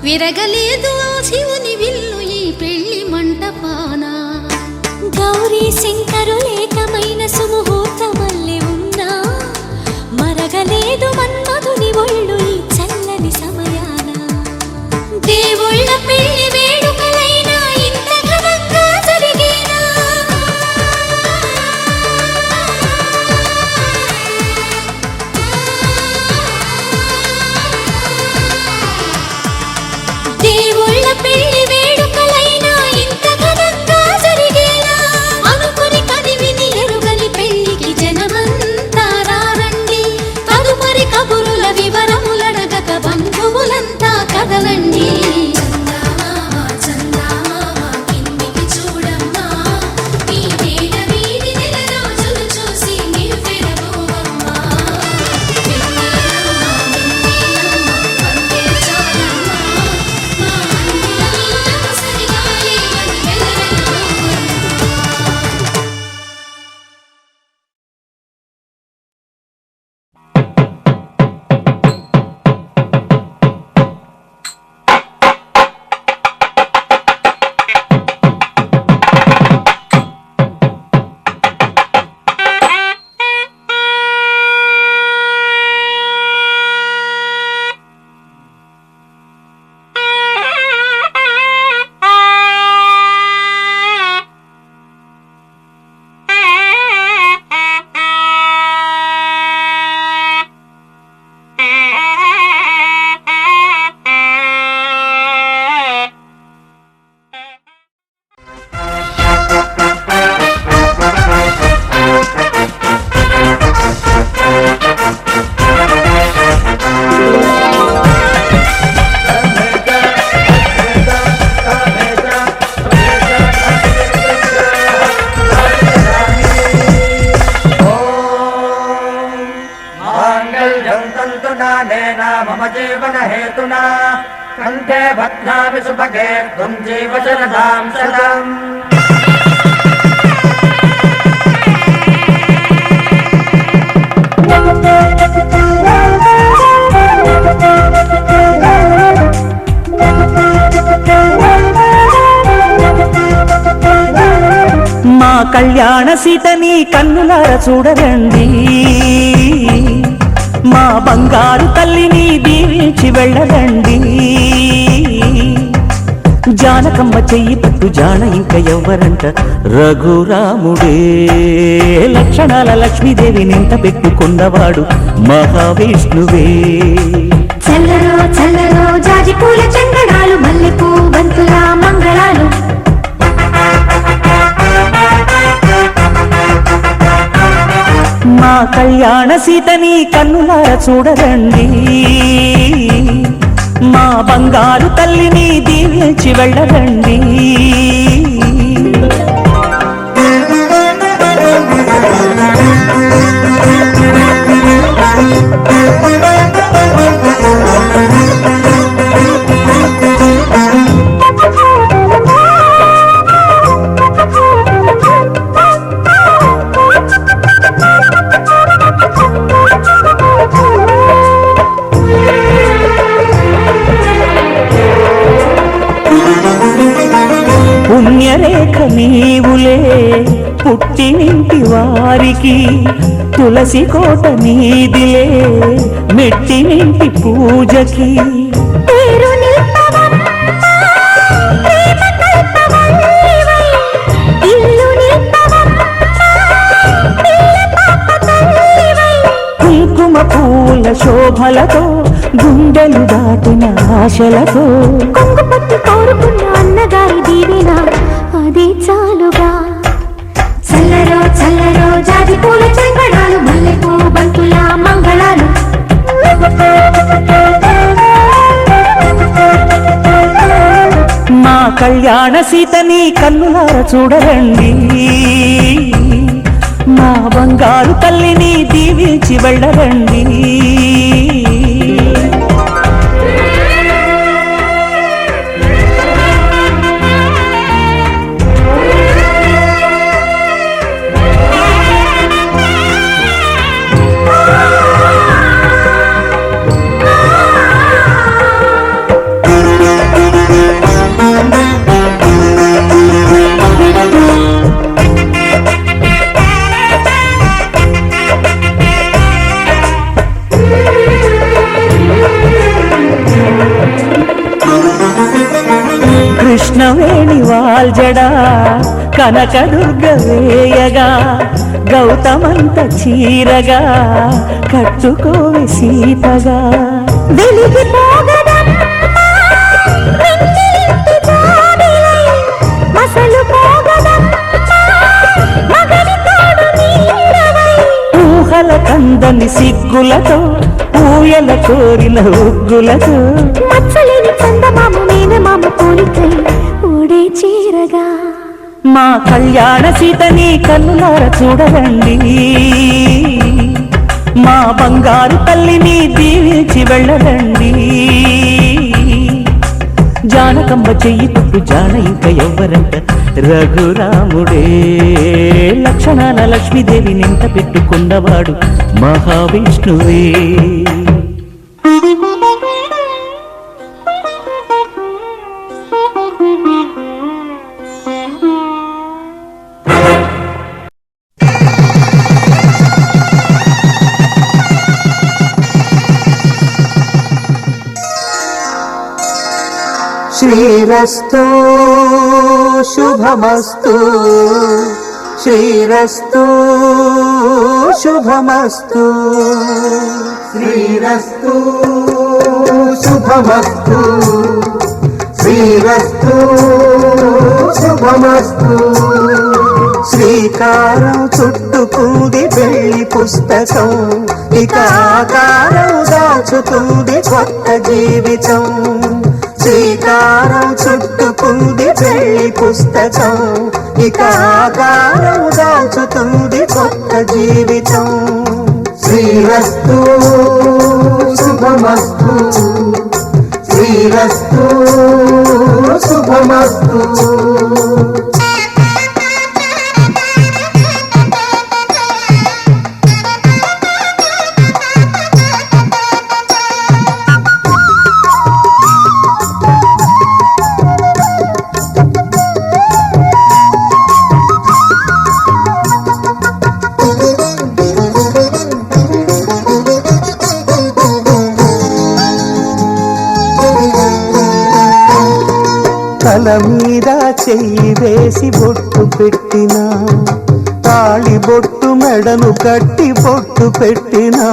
విరగలేదు ఆ శివుని విల్లు ఈ పెళ్లి మంటపాన. గౌరీ శంకరు ఏకమైన సుముహూర్తమల్లె ఉన్నా మరగలేదు మన్మధుని ఒళ్ళు ఈ చల్లని సమయాన. దేవుళ్ళ పెళ్లి వేడుకలైనా ఇంత ఘనంగా జరిగేనా? దేవుళ్ళ పెళ్లి వేడుకలైనా ఇంత ఘనంగా జరిగేనా? అనుకుని కదివిని ఎరుగని పెళ్లికి జనమంతా రారండి. తదుపరి కబురుల వివరములడగక బంధువులంతా కదలండి. मम जीवन हेतुना कंठे बध्नामि सुभगे त्वं जीव शरदां शतम्। మా కళ్యాణ సీతని కన్నులార చూడరండి, మా బంగారు తల్లిని దీవించి వెళ్ళరండి. జానకమ్మ చెయ్యి పట్టు జాన ఇంక ఎవ్వరంట, రఘురాముడే లక్షణాల లక్ష్మీదేవి నింట పెట్టుకున్నవాడు మహావిష్ణువే. చల్లరో చల్లరో జాజి పూల చందనాలు మల్లెపూ బంతుల మంగళాలు. మా కళ్యాణ సీతని కన్నులార చూడరండి, మా బంగారు తల్లిని దీవించి వెళ్ళరండి. పుణ్యరేఖ నీవులే పుట్టినింటి వారికి, తులసి కోట నీదిలే మెట్టినింటి పూజకి. కుంకుమ పూల శోభలతో గుండెలు దాటిన ఆశలతో కొంగుపట్టి కోరుకున్న అన్నగారి దీవెన అదే చాలుగా. చల్లరో చల్లరో జాజి పూల చందనాలు మల్లెపూ బంతుల మంగళాలు. మా కళ్యాణ సీతని కన్నులార చూడరండి, మా బంగారు తల్లిని దీవించి వెళ్ళరండి. కాల్జడా కనకదుర్గ వేయగా గౌతమంత చీరగా కట్టుకోవి సీతగా వెలిగిపోగదమ్మా వెన్నెలింటి జాబిలై మసలు పోగదమ్మా మగని తోడు నీడవై ఊహల కందని సిగ్గులతో ఊయల కోరిన ఉగ్గులతో మచ్చలేని చందమామ మేనమామ పోలికై ఊడే చీరగా మా కళ్యాణ సీతని కన్నులార చూడరండి మా బంగారు తల్లిని దీవించి వెళ్ళరండి జానకమ్మ చెయ్యి పుట్టు జాన ఇంక ఎవ్వరంట రఘురాముడే లక్షణాల లక్ష్మీదేవి నింట పెట్టుకున్నవాడు మహావిష్ణువే శ్రీరస్తు శుభమస్తు శ్రీరస్తు శుభమస్తు శ్రీరస్తు శుభమస్తు శ్రీరస్తు శుభమస్తు శ్రీకారం చుట్టుకుంది పెళ్లి పుస్తకం ఇక ఆకారం దాచుతుంది కొత్త జీవితం శ్రీకారం చుట్టుకుంది పెళ్లి పుస్తకం ఇక ఆకారం దాచుతుంది కొత్త జీవితం శ్రీరస్తు శుభమస్తు శ్రీరస్తు శుభమస్తు తల మీద చెయ్యి వేసి బొట్టు పెట్టినా తాళి బొట్టు మెడను కట్టి బొట్టు పెట్టినా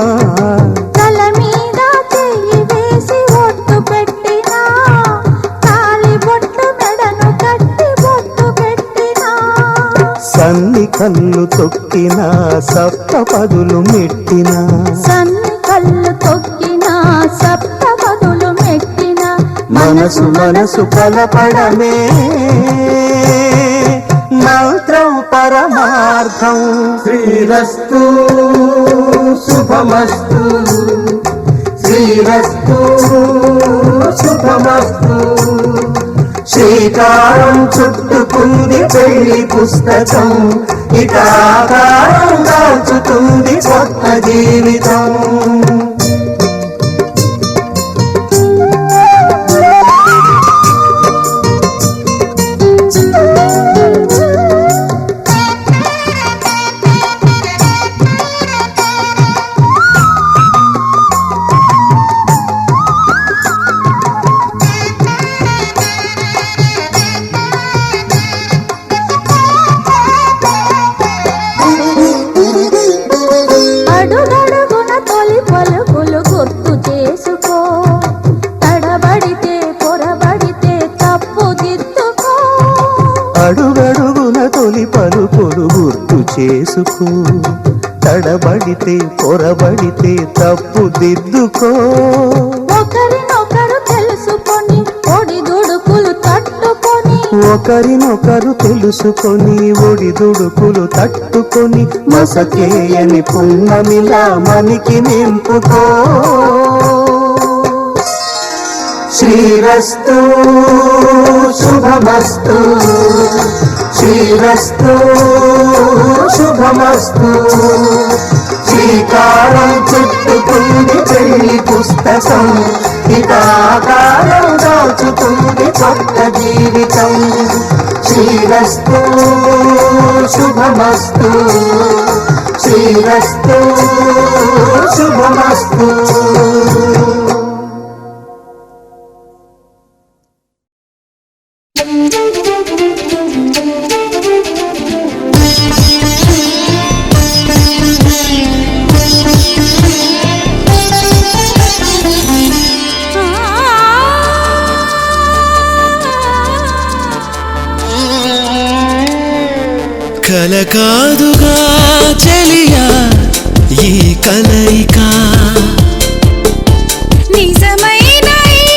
తల మీద చెయ్యి వేసి బొట్టు పెట్టినా తాళి బొట్టు మెడను కట్టి బొట్టు పెట్టినా సన్ని కళ్ళు తొక్కినా సప్త పదులు మెట్టినా సన్ని కళ్ళు తొక్కినా సప్త పదులు మెట్టినా మనసు మనసు కలపడమే మంత్రం పరమార్థం శ్రీరస్తు శుభమస్తు శ్రీరస్తు శుభమస్తు శ్రీకారం చుట్టుకుంది పెళ్లి పుస్తకం ఇక ఆకారం దాచుతుంది కొత్త జీవితం అడుగడుగున తొలి పలుకులు గుర్తు చేసుకో తడబడితే పొరబడితే తప్పు దిద్దుకో అడుగడుగున తొలి పలుకులు గుర్తు చేసుకో తడబడితే పొరబడితే తప్పు దిద్దుకో ఒకరినొకరు తెలుసుకొని ఒడిదుడుకులు తట్టుకొని ఒకరినొకరు తెలుసుకొని ఒడిదుడుకులు తట్టుకొని మసకేయని పున్నమిలా మనికి నింపుకో శ్రీరస్తు శుభమస్తు శ్రీరస్తు శుభమస్తు శ్రీకారం చుట్టుకుంది పెళ్లి పుస్తకం ఇక ఆకారం దాచుతుంది కొత్త జీవితం శ్రీరస్తు శుభమస్తు శ్రీరస్తు శుభమస్తు కలకాదుగా చెలియా ఈ కలయిక నిజమైన ఈ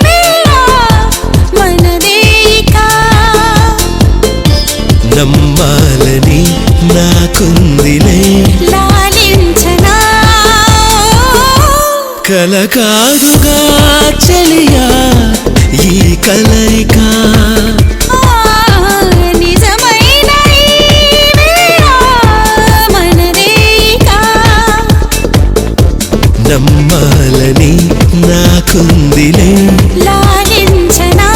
వేళ మనదేక నమ్మాలని నాకుందిలే లాలించనా కలకాదుగా చెలియా ఈ కలయిక నిజమైన ఈ వేళ మనదేక నమ్మాలని నాకుందిలే లాలించనా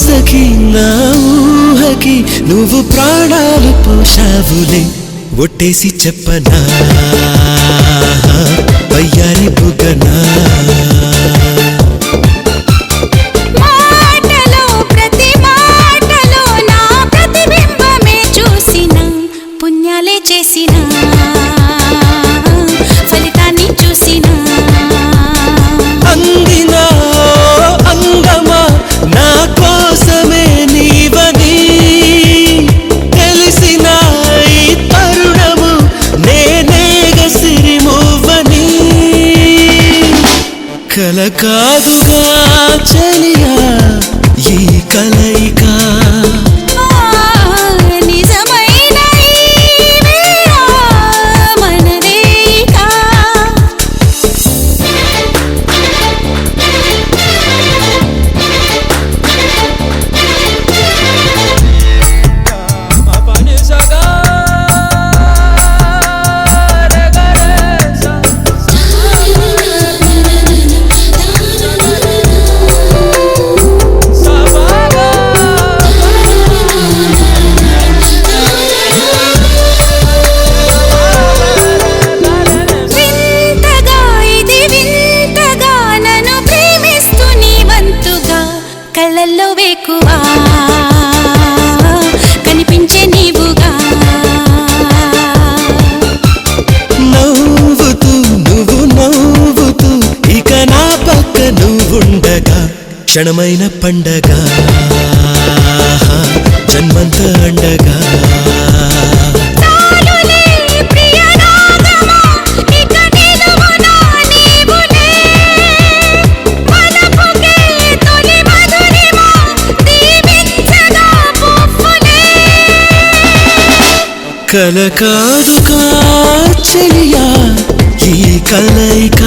సఖి నా ఊహకి నువ్వు ప్రాణాలు పోషావులే ఒట్టేసి చెప్పనా వయ్యారి బుగనా మాటలో ప్రతి మాటలో నా ప్రతిబింబమే చూసిన పుణ్యాలే చేసిన ఫలితాన్ని చూసిన అందినా అందమా నా కోసమే నీవని తెలిసిన ఈ తరుణము నేనేగ సిరిమువ్వని కలకాదుగా చెలియా ఈ కలయిక నిజమైన ఈ వేళ మనదేక వింతగా ఇది వింతగా నన్ను ప్రేమిస్తూ నీ వంతుగా కళ్ళల్లో వేకువా కనిపించే నీవుగా నవ్వుతూ నువ్వు నవ్వుతూ ఇక నా పక్క నువ్వుండగా క్షణమైన పండగ జన్మంత అండగా చాలులే ప్రియరాగమా ఇక నిలువునా నీవులే మలపుకే తొలి మధురిమా దీవించగా పువ్వులే కలకాదుగా చెలియా ఈ కలయిక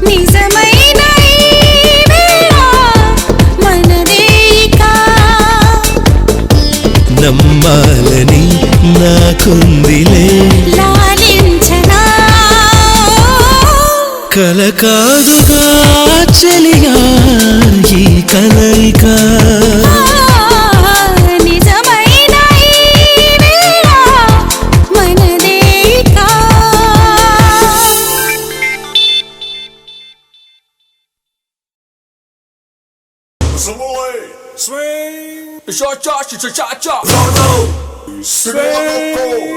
నిజమైన ఈ వేళ మనదేక నమ్మాలని నాకుందిలే లాలించనా కలకాదుగా చెలియా ఈ కలయిక నిజమైన ఈ వేళ మనదేక Swing, cha-cha-cha-cha-cha. Swing.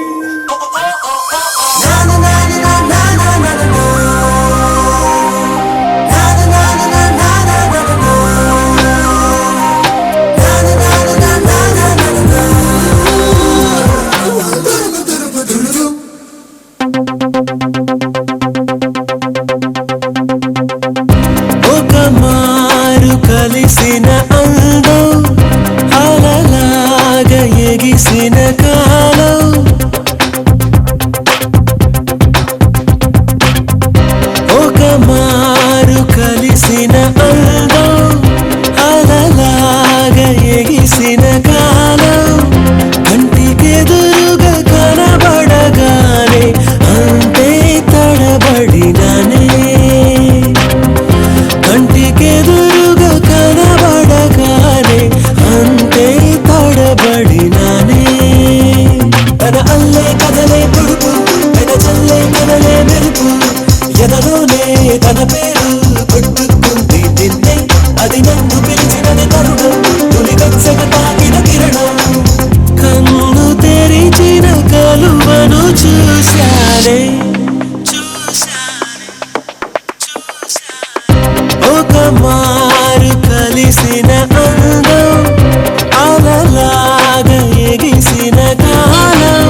ఒక మారు కలిసిన అందం అలలాగ ఎగిసిన కాలం ఒక మారు కలిసిన అందం అలలాగ ఎగిసిన కాలం కంటికెదురుగా కనబడగానే అంతే తడబడిననే కంటికెదురుగా కనబడగానే అంతే మారు కలిసిన అందం అలలాగా ఎగిసిన కాలం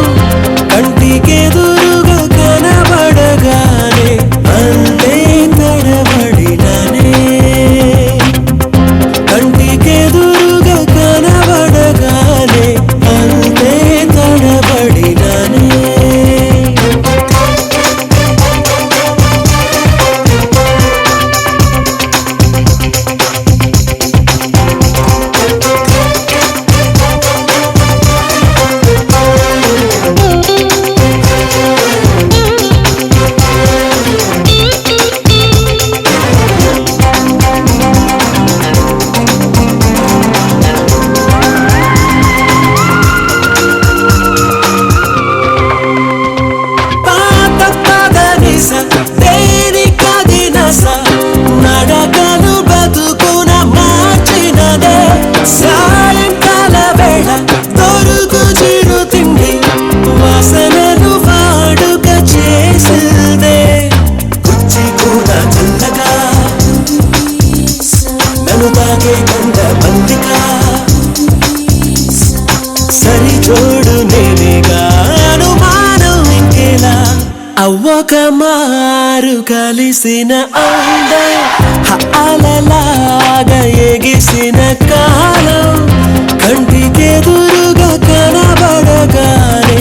కంటికెదురుగా కనబడగానే అంతే తడబడినానే కంటికెదురుగా కనబడగానే అంతే తడబడినానే పాత పదనిస దేనికదినస నడకను బతుకున మార్చినదే సాయంకాల వేళ దొరుకు చిరు తిండి వాసనలు వాడుక చేసిందే కుచ్చి కూడా చల్లగా నన్ను తాగే కొండ బందిగా సరి జోడు నేనేగా అనుమానం ఇంకేలా అవ్వక మారు కలిసిన అందం అలలాగా ఎగిసిన కాలం కంటికెదురుగా కనబడగానే